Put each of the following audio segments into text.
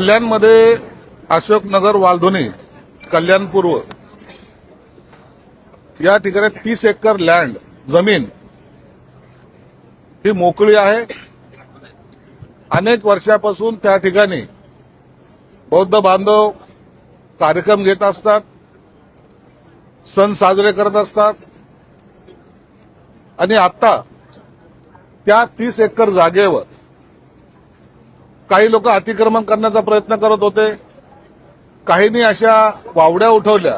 कल्याणमध्ये अशोकनगर वालधुनी कल्याण पूर्व या ठिकाणी 30 एकर लँड जमीन ही मोकळी आहे। अनेक वर्षापासून त्या ठिकाणी बौद्ध बांधव कार्यक्रम घेत असतात, सण साजरे करत असतात आणि आता त्या 30 एकर जागेवर काही लोक अतिक्रमण करण्याचा प्रयत्न करत होते। काहींनी अशा वावड्या उठवल्या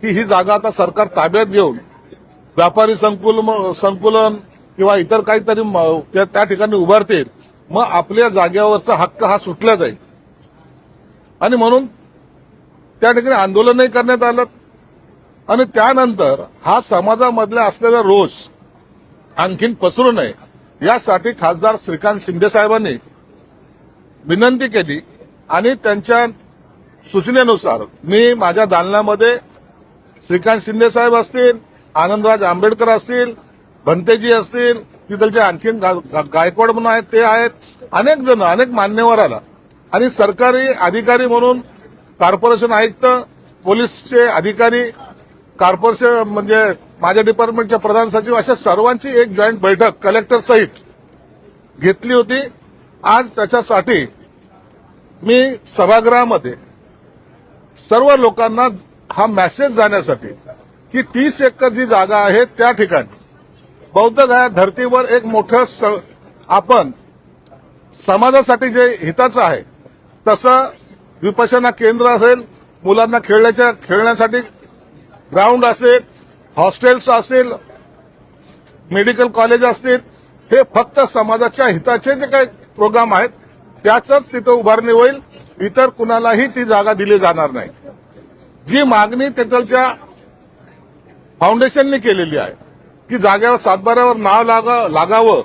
की ही जागा आता सरकार ताब्यात घेऊन व्यापारी संकुलन किंवा इतर काहीतरी त्या ठिकाणी उभारतील, मग आपल्या जागेवरचा हक्क हा सुटला जाईल आणि म्हणून त्या ठिकाणी आंदोलनही करण्यात आलं। आणि त्यानंतर हा समाजामधला असलेला रोष आणखीन पसरू नये यासाठी खासदार श्रीकांत शिंदे साहेबांनी विनंती केली आणि त्यांच्या सूचनेनुसार मी माझ्या दालनामध्ये श्रीकांत शिंदे साहेब असतील, आनंदराज आंबेडकर असतील, भंतेजी असतील, तिथलचे आणखीन गायकवाड म्हणून आहेत ते आहेत, अनेक जण अनेक मान्यवर आला आणि सरकारी अधिकारी म्हणून कॉर्पोरेशन आयुक्त, पोलीसचे अधिकारी, कॉर्पोरेशन म्हणजे माझ्या डिपार्टमेंटचे प्रधान सचिव अशा सर्वांची एक जॉईंट बैठक कलेक्टर सहित घेतली होती। आज त्याच्यासाठी मी सभागृहामध्ये सर्व लोकांना हा मेसेज जाण्यासाठी की 30 एकर जी जागा आहे त्या ठिकाणी बौद्ध गया धर्तीवर एक मोठं आपण समाजासाठी जे हिताचं आहे तसं विपश्यना केंद्र असेल, मुलांना खेळण्यासाठी ग्राउंड असेल, हॉस्टेल्स असेल, मेडिकल कॉलेज असतील, हे फक्त समाजाच्या हिताचे जे काही प्रोग्राम आहेत त्याचंच तिथं उभारणी होईल, इतर कुणालाही ती जागा दिली जाणार नाही। जी मागणी तिथलच्या फाउंडेशनने केलेली आहे की जागेवर सातबाऱ्यावर नाव लागावं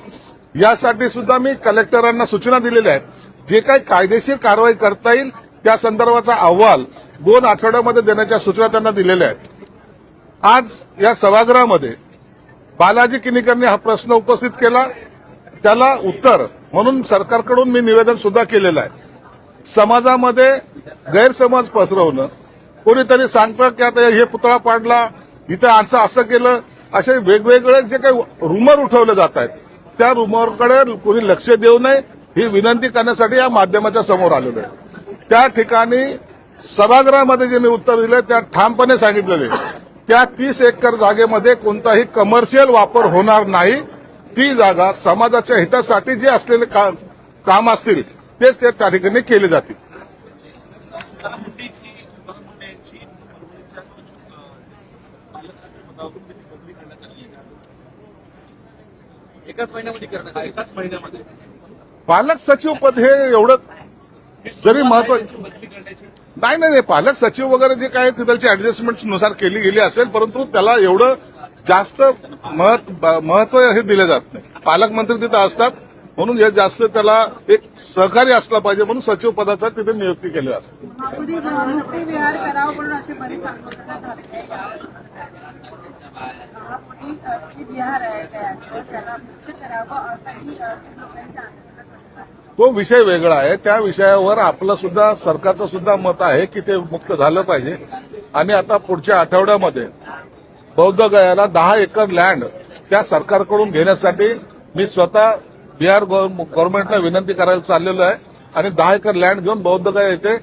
यासाठी सुद्धा मी कलेक्टरांना सूचना दिलेल्या आहेत। जे काही कायदेशीर कारवाई करता येईल त्या संदर्भाचा अहवाल 2 आठवड्यामध्ये देण्याच्या सूचना त्यांना दिलेल्या आहेत। आज या सभागृहामध्ये बालाजी किनीकरने हा प्रश्न उपस्थित केला, त्याला उत्तर म्हणून सरकारकडून मी निवेदन सुद्धा केलेलं आहे। समाजामध्ये गैरसमज पसरवणं, कोणीतरी सांगतं की आता हे पुतळा पाडला, इथं असं केलं, असे वेगवेगळे जे काही रुमर उठवले जात आहेत त्या रुमरकडे कोणी लक्ष देऊ नये ही विनंती करण्यासाठी या माध्यमाच्या समोर आलेलो आहे। त्या ठिकाणी सभागृहामध्ये जे मी उत्तर दिले त्या ठामपणे सांगितलेले त्या 30 एकर जागेमध्ये कोणताही कमर्शियल वापर होणार नाही। ती जागा समाजाच्या हितासाठी जे असलेले काम असतील तेच त्या ठिकाणी केले जातील। एकाच महिन्यामध्ये पालक सचिव पद हे एवढं जरी महत्वाचं नाही, पालक सचिव वगैरे जे काय तिथलची ऍडजस्टमेंट नुसार केली गेली असेल, परंतु त्याला एवढं जास्त महत्व हे दिले जात नाही। पालकमंत्री तिथं असतात म्हणून हे जास्त त्याला एक सहकारी असला पाहिजे म्हणून सचिव पदाचा तिथे नियुक्ती केली असते। तो विषय वेगळा आहे, त्या विषयावर आपलं सुद्धा सरकारचं सुद्धा मत आहे की ते मुक्त झालं पाहिजे। आणि आता पुढच्या आठवड्यामध्ये बौद्ध गयाला 10 एकर लँड त्या सरकारकडून घेण्यासाठी मी स्वतः बिहार गव्हर्नमेंटला विनंती करायला चाललेलो आहे आणि 10 एकर लँड घेऊन बौद्ध गया येथे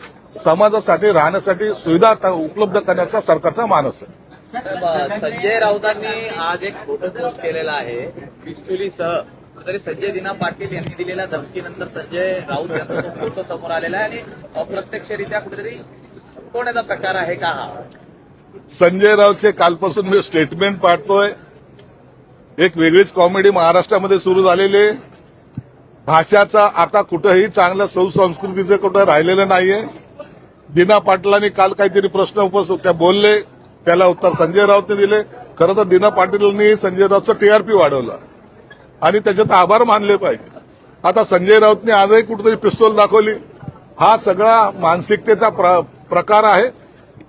समाजासाठी राहण्यासाठी सुविधा उपलब्ध करण्याचा सरकारचा मानस आहे। संजय राऊतांनी आज एक फोटो पोस्ट केलेला आहे पिस्तुलीसह, तरी संजय दिना पाटील यांनी दिलेल्या धमकीनंतर संजय राऊत यांचा तो फोटो समोर आलेला आहे आणि अप्रत्यक्षरित्या कुठेतरी कोणाचा प्रकार आहे का हा? संजय राऊतचे कालपासून मी स्टेटमेंट पाठतोय। एक वेगळीच कॉमेडी महाराष्ट्रामध्ये सुरू झालेली, भाषाचा आता कुठेही चांगलं सुसंस्कृतीचं कुठं राहिलेलं नाहीये। दिना पाटलांनी काल काहीतरी प्रश्न उपस्थित त्या बोलले, त्याला उत्तर संजय राऊतने दिले। खरं तर दिना पाटीलांनी संजय राऊतचं टीआरपी वाढवलं आणि त्याच्यात आभार मानले पाहिजे। आता संजय राऊतने आजही कुठेतरी पिस्तूल दाखवली, हा सगळा मानसिकतेचा प्रकार आहे।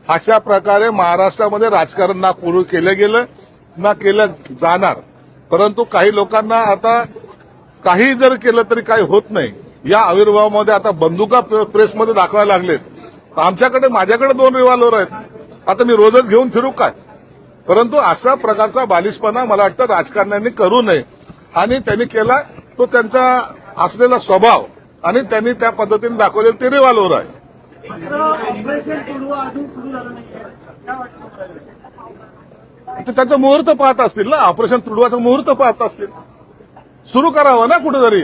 अशा प्रकारे महाराष्ट्रामध्ये राजकारण ना पूर्वी केलं गेलं ना केलं जाणार, परंतु काही लोकांना आता काही जर केलं तरी काही होत नाही या आविर्भावामध्ये आता बंदुका प्रेसमध्ये दाखवायला लागलेत। माझ्याकडे 2 रिव्हॉल्वर आहेत, आता मी रोजच घेऊन फिरू काय? परंतु अशा प्रकारचा बालिशपणा मला वाटतं राजकारण्यांनी करू नये, आणि त्यांनी केला तो त्यांचा असलेला स्वभाव, आणि त्यांनी त्या पद्धतीने दाखवलेलं ते रिव्हॉल्वर आहे। ऑपरेशन तुडवा अजून सुरू झालं नाहीये, काय वाटतं तुम्हाला? ते त्याचा मुहूर्त पाहत असतील ना, ऑपरेशन तुडवाचा मुहूर्त पाहत असतील, सुरू करावं ना कुठेतरी।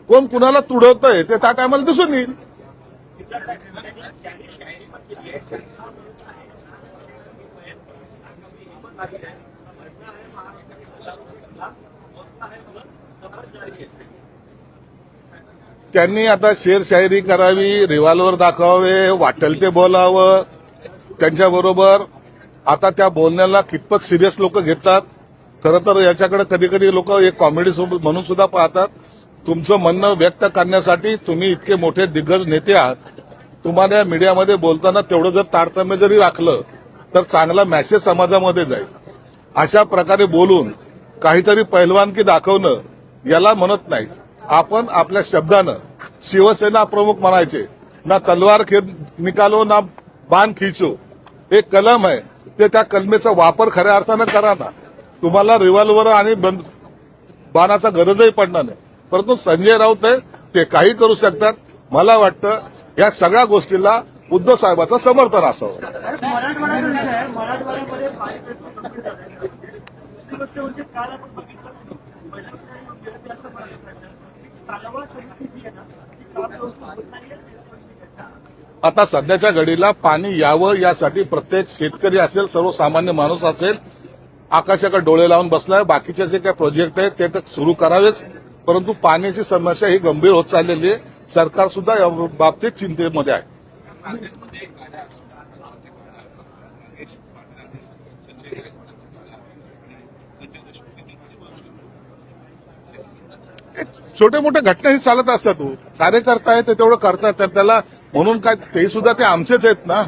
कोण कुणाला तुडवतंय ते त्या टायमाला दिसून येईल। त्यांनी आता शेरशायरी करावी, रिव्हॉल्वर दाखवावे, वाटेल ते बोलावं त्यांच्याबरोबर। आता त्या बोलण्याला कितपत सिरियस लोक घेतात, खरं तर याच्याकडे कधी कधी लोक एक कॉमेडी म्हणून सुद्धा पाहतात। तुमचं म्हणणं व्यक्त करण्यासाठी तुम्ही इतके मोठे दिग्गज नेते आहात, तुम्हाला मीडियामध्ये बोलताना तेवढं जर तारतम्य जरी राखलं तर चांगला मेसेज समाजामध्ये जाईल। अशा प्रकारे बोलून काहीतरी पैलवानकी दाखवणं याला म्हणत नाही। आपण आपल्या शब्दानं शिवसेना प्रमुख म्हणायचे, ना तलवार निकालो ना बाण खिचो, एक कलम आहे, ते त्या कलमेचा वापर खऱ्या अर्थानं करा ना। तुम्हाला रिव्हॉल्वर आणि बाणाचा गरजही पडणार नाही। परंतु संजय राऊत आहे, ते काही करू शकतात। मला वाटतं या सगळ्या गोष्टीला उद्धव साहेबांचं समर्थन असावं। मराठवाड्याचा विषय आहे, मराठवाड्यामध्ये पाणी प्रश्न गंभीर झाला आहे। दुसरी गोष्ट म्हणजे काल आपण बघितलं महिलांच्या असं म्हणायचं चालवा समिती जी आहे ना ती काम व्यवस्थित होत नाहीये। आता सध्याच्या घडीला पाणी यावं यासाठी प्रत्येक शेतकरी असेल, सर्वसामान्य माणूस असेल, आकाशाकडे डोळे लावून बसलाय। बाकीचे जे काही प्रोजेक्ट आहेत ते तर सुरू करावेच, परंतु पाण्याची समस्या ही गंभीर होत चाललेली आहे। सरकार सुद्धा या बाबतीत चिंतेमध्ये आहे। छोटे मोठे घटना ही चालत असतात। कार्यकर्ता आहे ते तेवढं करतात, तर त्याला म्हणून काय, ते सुद्धा ते आमचेच आहेत ना,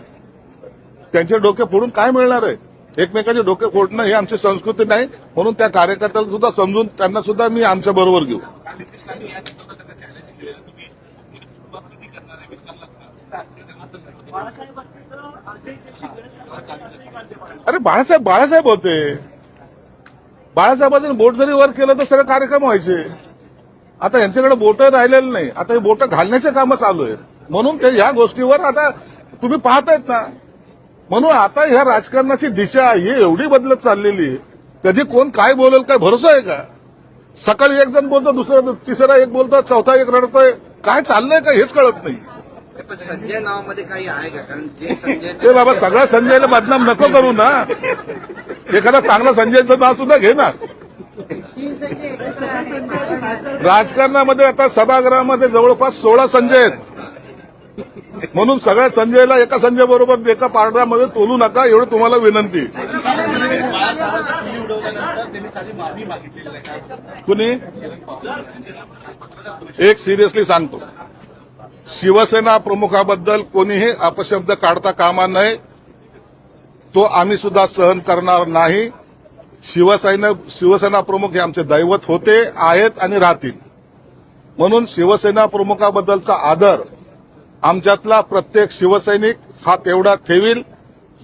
त्यांचे डोके फोडून काय मिळणार आहे? एकमेकांचे डोके फोडणं ही आमची संस्कृती नाही, म्हणून त्या कार्यकर्त्याला सुद्धा समजून त्यांना सुद्धा मी आमच्या बरोबर घेऊ। अरे बाळासाहेब होते, बाळासाहेबांनी बोट जरी वर केलं तर सगळे कार्यक्रम व्हायचे। आता यांच्याकडे बोट राहिलेलं नाही, आता हे बोट घालण्याचे कामं चालू आहेत, म्हणून ते ह्या गोष्टीवर आता तुम्ही पाहतायत ना। म्हणून आता ह्या राजकारणाची दिशा ही एवढी बदलत चाललेली आहे, कधी कोण काय बोलेल काय भरोसा आहे का? सकाळी एक जण बोलतो, दुसरा तिसरा एक बोलतो, चौथा एक रडतोय, काय चाललंय का हेच कळत नाही। पण संजय नावामध्ये काही आहे का? कारण जे संजय ते बाबा सगळ्या संजयला बदनाम नको करू ना, एखादा चांगला संजयचं नाव सुद्धा घे ना। राजकारणामध्ये आता सभागृहामध्ये जवळपास 16 संजय आहेत, म्हणून सगळ्या संजयला एका संजय बरोबर एका पारड्यामध्ये तोलू नका, एवढं तुम्हाला विनंती। कुणी एक सिरियसली सांगतो, शिवसेना प्रमुखाबद्दल कोणीही अपशब्द काढता कामा नये, तो आम्ही सुद्धा सहन करणार नाही। शिवसेना प्रमुख हे आमचे दैवत होते, आहेत आणि राहतील, म्हणून शिवसेना प्रमुखाबद्दलचा आदर आमच्यातला प्रत्येक शिवसैनिक हा तेवढा ठेवील।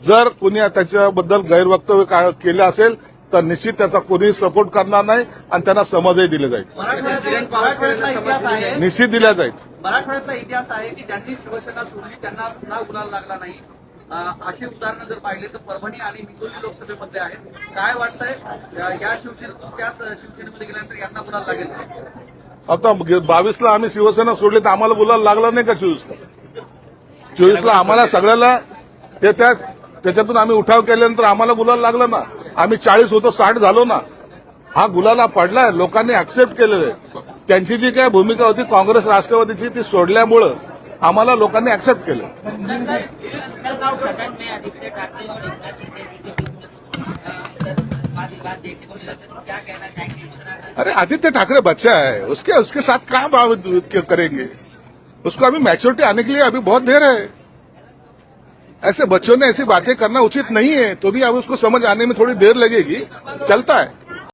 जर कुणी त्याच्याबद्दल गैरवक्तव्य केलं असेल तर निश्चित त्याचा कोणीही सपोर्ट करणार नाही आणि त्यांना समजही दिले जाईल, मराठवाड्यातला इतिहास आहे, निश्चित दिला जाईल। मराठवाड्यातला इतिहास आहे की ज्यांनी शिवसेना सोडली त्यांना पुन्हा गुलाल लागला नाही। अशी उदाहरणं जर पाहिली तर परभणी आणि हिंगोली लोकसभेमध्ये आहेत। काय वाटतंय या शिवसेनेमध्ये गेल्यानंतर यांना गुलाल लागेल का? आता 22ला आम्ही शिवसेना सोडली तर आम्हाला गुलाल लागला नाही का? 24ला आम्हाला सगळ्याला त्याच्यातून आम्ही उठाव केल्यानंतर आम्हाला गुलाल लागला ना। आम्ही 40 होतो 60 झालो ना, हा गुलाला पडलाय, लोकांनी ऍक्सेप्ट केलेलं आहे। त्यांची जी काय भूमिका होती काँग्रेस राष्ट्रवादीची ती सोडल्यामुळं आम्हाला लोकांनी ऍक्सेप्ट केलं। अरे आदित्य ठाकरे बच्चा है, उसके साथ क्या बात करेंगे? उसको अभी मैच्योरिटी आने के लिए अभी बहुत देर है। ऐसे बच्चों ने ऐसी बातें करना उचित नहीं है, तो भी अब उसको समझ आने में थोड़ी देर लगेगी, चलता है।